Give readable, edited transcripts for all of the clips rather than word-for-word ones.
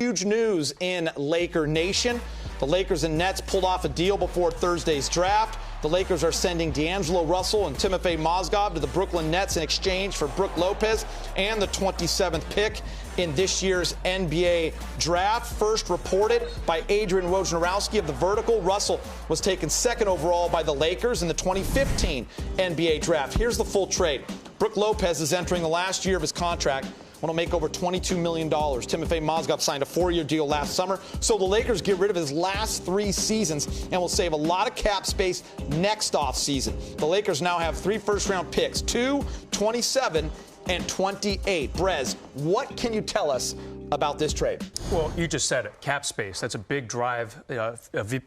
Huge news in Laker Nation. The Lakers and Nets pulled off a deal before Thursday's draft. The Lakers are sending D'Angelo Russell and Timofey Mozgov to the Brooklyn Nets in exchange for Brook Lopez and the 27th pick in this year's NBA draft. First reported by Adrian Wojnarowski of The Vertical, Russell was taken second overall by the Lakers in the 2015 NBA draft. Here's the full trade. Brook Lopez is entering the last year of his contract. Want to make over $22 million. Timofey Mozgov signed a 4-year deal last summer, so the Lakers get rid of his last 3 seasons and will save a lot of cap space next offseason. The Lakers now have 3 first-round picks, 2, 27, and 28. Brez, what can you tell us about this trade? Well, you just said it. Cap space. That's a big drive,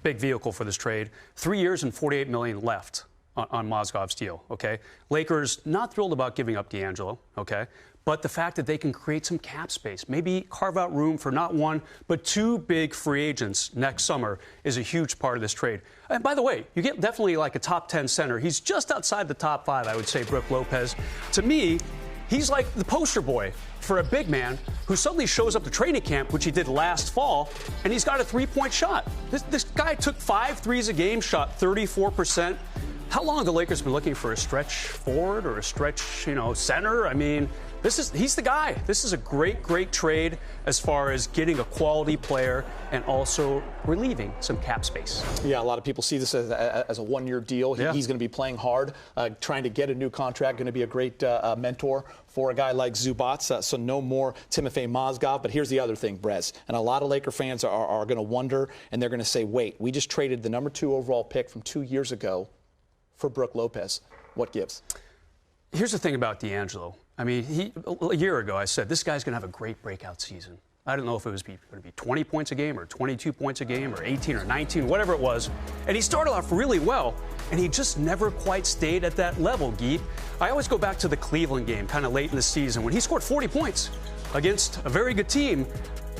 big vehicle for this trade. 3 years and $48 million left on Mozgov's deal, okay? Lakers not thrilled about giving up D'Angelo, okay? But the fact that they can create some cap space, maybe carve out room for not 1, but 2 big free agents next summer is a huge part of this trade. And by the way, you get definitely like a top 10 center. He's just outside the top 5, I would say, Brook Lopez. To me, he's like the poster boy for a big man who suddenly shows up to training camp, which he did last fall, and he's got a 3-point shot. This guy took 5 threes a game, shot 34%. How long have the Lakers been looking for a stretch forward or a stretch, center? I mean, he's the guy. This is a great trade as far as getting a quality player and also relieving some cap space. Yeah, a lot of people see this as a 1-year deal. Yeah. He's going to be playing hard, trying to get a new contract, going to be a great mentor for a guy like Zubac. So no more Timofey Mozgov. But here's the other thing, Brez. And a lot of Laker fans are going to wonder, and they're going to say, wait, we just traded the number 2 overall pick from 2 years ago for Brook Lopez. What gives? Here's the thing about D'Angelo. I mean, a year ago I said, this guy's going to have a great breakout season. I don't know if it was going to be 20 points a game or 22 points a game or 18 or 19, whatever it was. And he started off really well, and he just never quite stayed at that level, Geet. I always go back to the Cleveland game kind of late in the season when he scored 40 points against a very good team,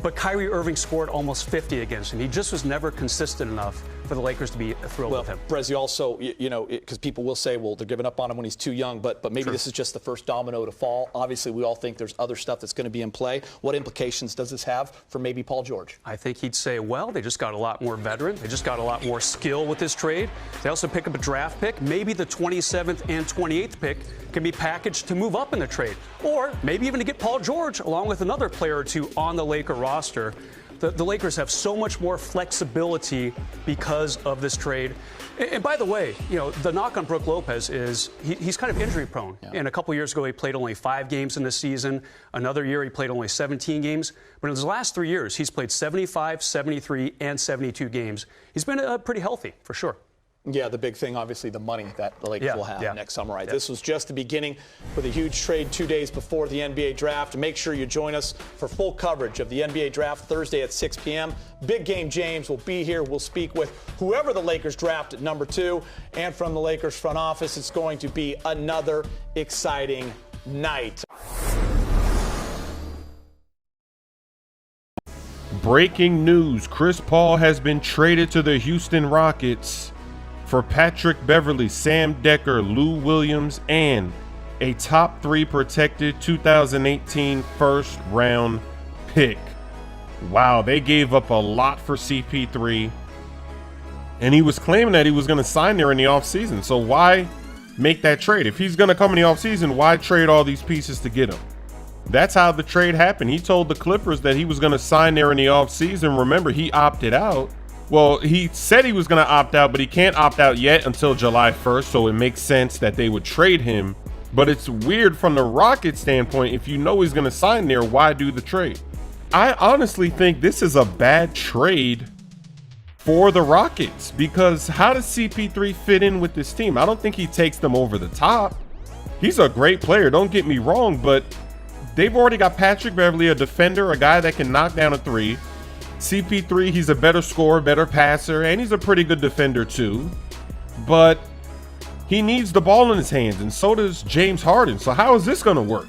but Kyrie Irving scored almost 50 against him. He just was never consistent enough for the Lakers to be thrilled with him. Brez, you also, because people will say, well, they're giving up on him when he's too young, but maybe this is just the first domino to fall. Obviously, we all think there's other stuff that's going to be in play. What implications does this have for maybe Paul George? I think he'd say, well, they just got a lot more veteran. They just got a lot more skill with this trade. They also pick up a draft pick. Maybe the 27th and 28th pick can be packaged to move up in the trade. Or maybe even to get Paul George along with another player or 2 on the Laker roster. The Lakers have so much more flexibility because of this trade. And by the way, the knock on Brook Lopez is he's kind of injury prone. Yeah. And a couple years ago, he played only 5 games in the season. Another year, he played only 17 games. But in his last 3 years, he's played 75, 73, and 72 games. He's been pretty healthy, for sure. Yeah, the big thing, obviously, the money that the Lakers will have next summer. Right? This was just the beginning with a huge trade 2 days before the NBA draft. Make sure you join us for full coverage of the NBA draft Thursday at 6 p.m. Big Game James will be here. We'll speak with whoever the Lakers draft at number 2. And from the Lakers front office, it's going to be another exciting night. Breaking news. Chris Paul has been traded to the Houston Rockets for Patrick Beverley, Sam Decker, Lou Williams, and a top 3 protected 2018 first round pick. Wow, they gave up a lot for CP3. And he was claiming that he was going to sign there in the offseason. So why make that trade? If he's going to come in the offseason, why trade all these pieces to get him? That's how the trade happened. He told the Clippers that he was going to sign there in the offseason. Remember, he opted out. Well, he said he was going to opt out, but he can't opt out yet until July 1st, so it makes sense that they would trade him. But it's weird from the Rockets standpoint. If you know he's going to sign there, why do the trade? I honestly think this is a bad trade for the Rockets, because how does CP3 fit in with this team? I don't think he takes them over the top. He's a great player, don't get me wrong, but they've already got Patrick Beverley, a defender, a guy that can knock down a 3. CP3, he's a better scorer, better passer, and he's a pretty good defender too. But he needs the ball in his hands, and so does James Harden. So how is this going to work?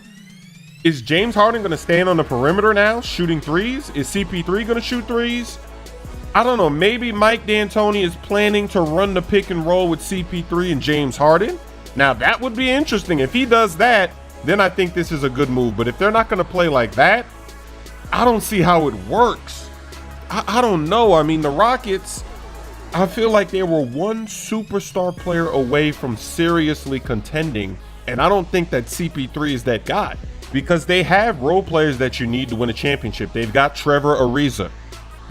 Is James Harden going to stand on the perimeter now, shooting 3s? Is CP3 going to shoot 3s? I don't know. Maybe Mike D'Antoni is planning to run the pick and roll with CP3 and James Harden. Now, that would be interesting. If he does that, then I think this is a good move. But if they're not going to play like that, I don't see how it works. I don't know. I mean, the Rockets, I feel like they were one superstar player away from seriously contending, and I don't think that CP3 is that guy, because they have role players that you need to win a championship. They've got Trevor Ariza,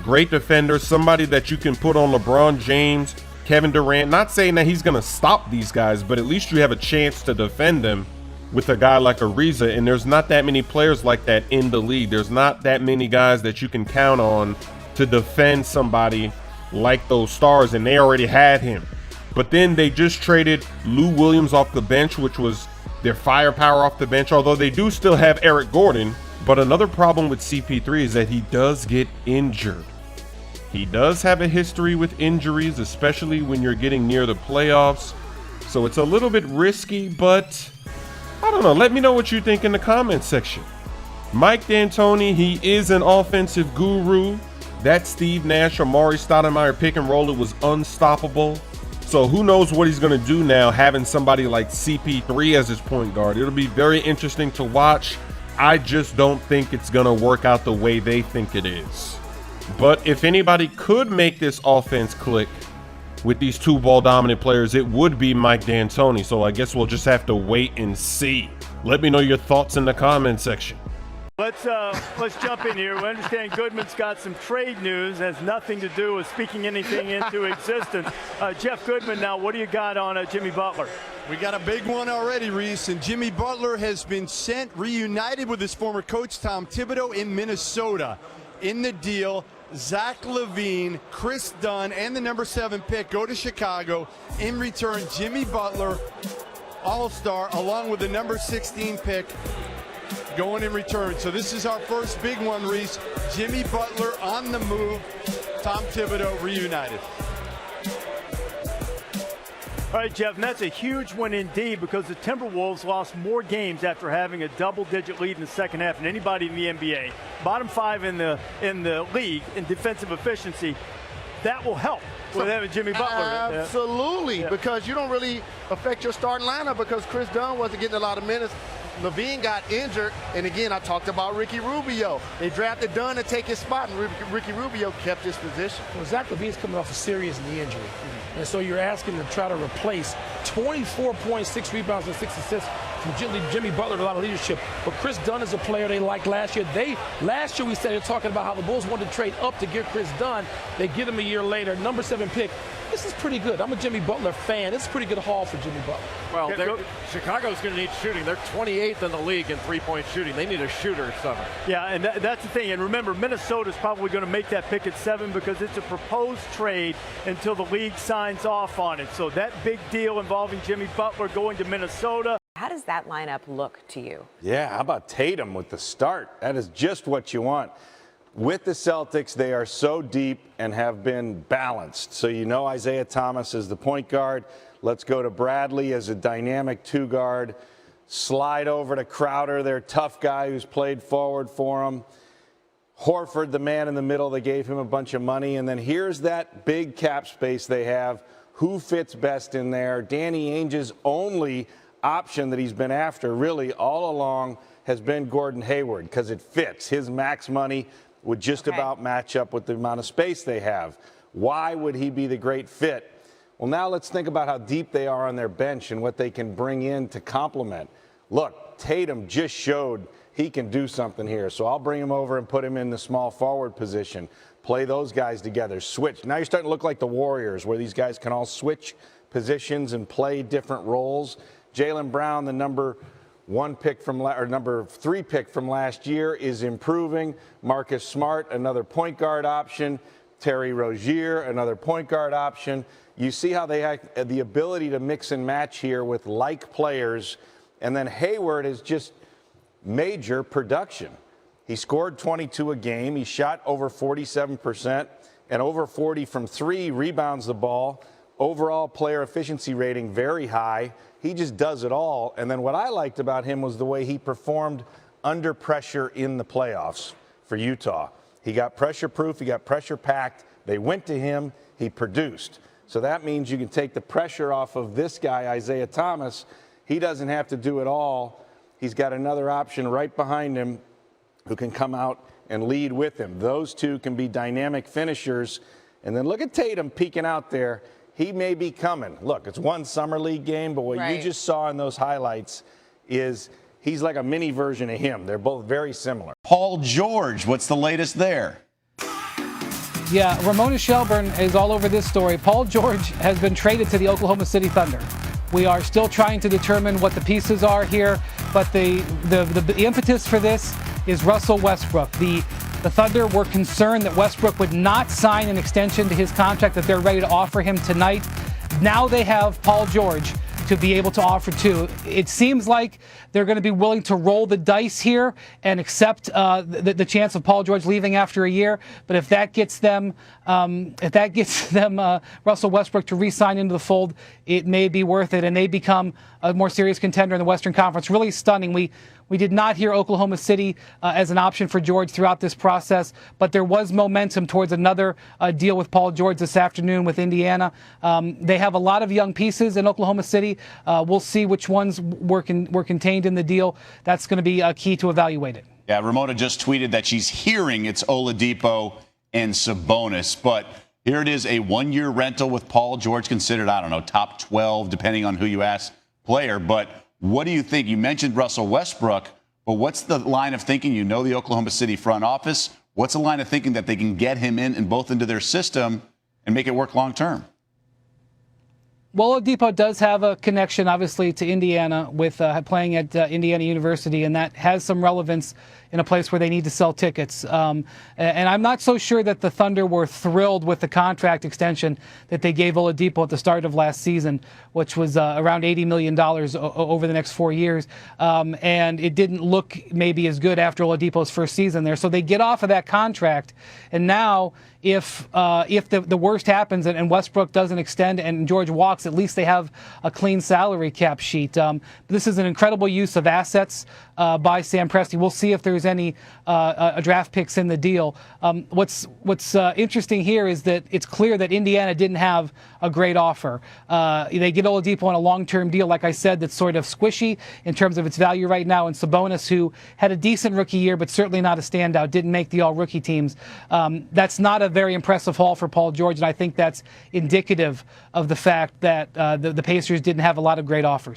great defender, somebody that you can put on LeBron James, Kevin Durant. Not saying that he's going to stop these guys, but at least you have a chance to defend them with a guy like Ariza, and there's not that many players like that in the league. There's not that many guys that you can count on to defend somebody like those stars, and they already had him. But then they just traded Lou Williams off the bench, which was their firepower off the bench, although they do still have Eric Gordon. But another problem with CP3 is that he does get injured. He does have a history with injuries, especially when you're getting near the playoffs. So it's a little bit risky, but I don't know. Let me know what you think in the comments section. Mike D'Antoni, he is an offensive guru. That Steve Nash, Amari Stoudemire pick and roll, it was unstoppable. So who knows what he's going to do now, having somebody like CP3 as his point guard. It'll be very interesting to watch. I just don't think it's going to work out the way they think it is. But if anybody could make this offense click with these two ball dominant players, it would be Mike D'Antoni. So I guess we'll just have to wait and see. Let me know your thoughts in the comment section. Let's jump in here. We understand Goodman's got some trade news. Has nothing to do with speaking anything into existence. Jeff Goodman, now what do you got on Jimmy Butler? We got a big one already, Reese, and Jimmy Butler has been reunited with his former coach Tom Thibodeau in Minnesota. In the deal, Zach LaVine, Chris Dunn, and the number 7 pick go to Chicago. In return, Jimmy Butler, All-Star, along with the number 16 pick, going in return. So this is our first big one, Reese. Jimmy Butler on the move. Tom Thibodeau reunited. All right, Jeff, and that's a huge one indeed, because the Timberwolves lost more games after having a double-digit lead in the second half than anybody in the NBA. Bottom 5 in the league in defensive efficiency. That will help with having Jimmy Butler. Absolutely, because you don't really affect your starting lineup because Chris Dunn wasn't getting a lot of minutes. LaVine got injured, and again, I talked about Ricky Rubio. They drafted Dunn to take his spot, and Ricky Rubio kept his position. Well, Zach LaVine's coming off a serious knee injury, and so you're asking to try to replace 24 points, 6 rebounds, and 6 assists from Jimmy Butler, a lot of leadership. But Chris Dunn is a player they liked last year. Last year we started talking about how the Bulls wanted to trade up to get Chris Dunn. They get him a year later, number 7 pick. This is pretty good. I'm a Jimmy Butler fan. It's a pretty good haul for Jimmy Butler. Well, Chicago's going to need shooting. They're 28th in the league in three-point shooting. They need a shooter or something. Yeah, and that's the thing. And remember, Minnesota's probably going to make that pick at 7 because it's a proposed trade until the league signs off on it. So that big deal involving Jimmy Butler going to Minnesota. How does that lineup look to you? Yeah, how about Tatum with the start? That is just what you want. With the Celtics, they are so deep and have been balanced. So you know Isaiah Thomas is the point guard. Let's go to Bradley as a dynamic 2 guard. Slide over to Crowder, their tough guy who's played forward for him. Horford, the man in the middle, they gave him a bunch of money. And then here's that big cap space they have. Who fits best in there? Danny Ainge's only option that he's been after really all along has been Gordon Hayward, because it fits. His max money would just about match up with the amount of space they have. Why would he be the great fit? Well, now let's think about how deep they are on their bench and what they can bring in to complement. Look, Tatum just showed he can do something here, so I'll bring him over and put him in the small forward position. Play those guys together, switch. Now you're starting to look like the Warriors, where these guys can all switch positions and play different roles. Jaylen Brown, the number 3 pick from last year, is improving. Marcus Smart, another point guard option. Terry Rozier, another point guard option. You see how they have the ability to mix and match here with like players. And then Hayward is just major production. He scored 22 a game. He shot over 47% and over 40 from 3, rebounds the ball. Overall player efficiency rating very high. He just does it all. And then what I liked about him was the way he performed under pressure in the playoffs for Utah. He got pressure proof. He got pressure packed. They went to him. He produced. So that means you can take the pressure off of this guy, Isaiah Thomas. He doesn't have to do it all. He's got another option right behind him who can come out and lead with him. Those two can be dynamic finishers. And then look at Tatum peeking out there. He may be coming. Look, it's one summer league game, but what you just saw in those highlights is he's like a mini version of him. They're both very similar. Paul George, what's the latest there? Yeah, Ramona Shelburne is all over this story. Paul George has been traded to the Oklahoma City Thunder. We are still trying to determine what the pieces are here, but the impetus for this is Russell Westbrook. The Thunder were concerned that Westbrook would not sign an extension to his contract that they're ready to offer him tonight. Now they have Paul George to be able to offer to. It seems like they're going to be willing to roll the dice here and accept the chance of Paul George leaving after a year. But if that gets them, Russell Westbrook to re-sign into the fold, it may be worth it, and they become a more serious contender in the Western Conference. Really stunning. We did not hear Oklahoma City as an option for George throughout this process, but there was momentum towards another deal with Paul George this afternoon with Indiana. They have a lot of young pieces in Oklahoma City. We'll see which ones were contained in the deal. That's going to be key to evaluate it. Yeah, Ramona just tweeted that she's hearing it's Oladipo and Sabonis, but here it is, a one-year rental with Paul George, considered, I don't know, top 12, depending on who you ask, player. But what do you think? You mentioned Russell Westbrook, but what's the line of thinking? You know the Oklahoma City front office. What's the line of thinking that they can get him in and both into their system and make it work long term? Well, Oladipo does have a connection, obviously, to Indiana with playing at Indiana University, and that has some relevance in a place where they need to sell tickets. And I'm not so sure that the Thunder were thrilled with the contract extension that they gave Oladipo at the start of last season, which was around $80 million over the next 4 years. And it didn't look maybe as good after Oladipo's first season there. So they get off of that contract, and now if the worst happens and Westbrook doesn't extend and George walks, at least they have a clean salary cap sheet. This is an incredible use of assets by Sam Presti. We'll see if there's any draft picks in the deal. What's interesting here is that it's clear that Indiana didn't have a great offer. They get Oladipo on a long-term deal, like I said, that's sort of squishy in terms of its value right now, and Sabonis, who had a decent rookie year but certainly not a standout, didn't make the all-rookie teams. That's not a very impressive haul for Paul George, and I think that's indicative of the fact that the Pacers didn't have a lot of great offers.